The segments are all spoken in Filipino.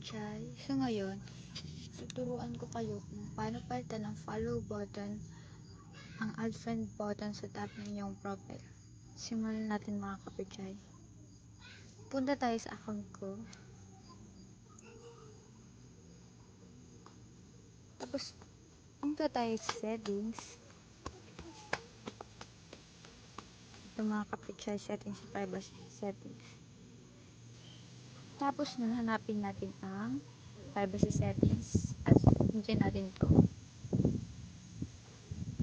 kapitchay. So ngayon, tuturuan ko kayo kung paano palitan ng follow button ang add friend button sa top ng inyong profile. Simulan natin mga kapitchay. Punta tayo sa account ko. Tapos, punta tayo sa settings. Ito mga kapitchay, settings sa privacy settings. Tapos nun, hanapin natin ang privacy settings at hintayin natin to.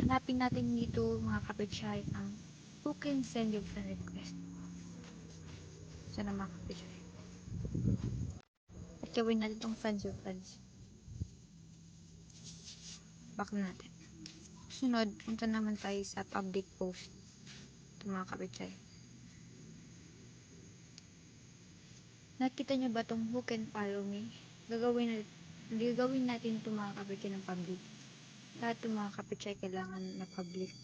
Hanapin natin dito mga kapitchay ang who can send you friend request. Sana mga kapitchay. At gawin natin itong friends your friends. Back natin. Sunod, punta naman tayo sa public post. Ito mga kapitchay. Nakita nyo ba itong who can follow me? Gagawin natin ito mga kapitchay ng public. Lahat itong mga kapitchay kailangan na public.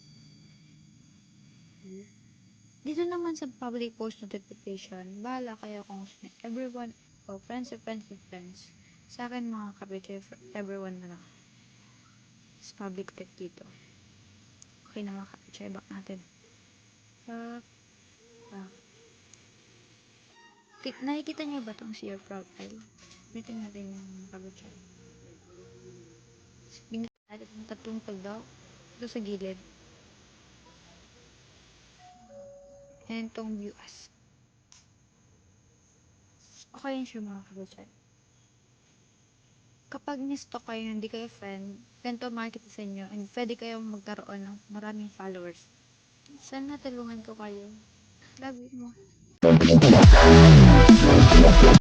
Dito naman sa public post notification, bahala kayo kung everyone o friends of friends of friends. Sa akin mga kapitchay, everyone na lang. Sa public tag dito. Okay na mga kapitchay, back natin. Back. Nakikita niyo ba itong share profile? Meeting natin yung kapitchay. Bingnan natin yung tatlong tagdaw. Ito sa gilid. And itong view as. Okay yun siya mga kapitchay. Kapag ni-stalk kayo, hindi kayo friend, ganito makikita sa inyo, and pwede kayong magkaroon ng maraming followers. Sana tulungan ko kayo. Love you mo.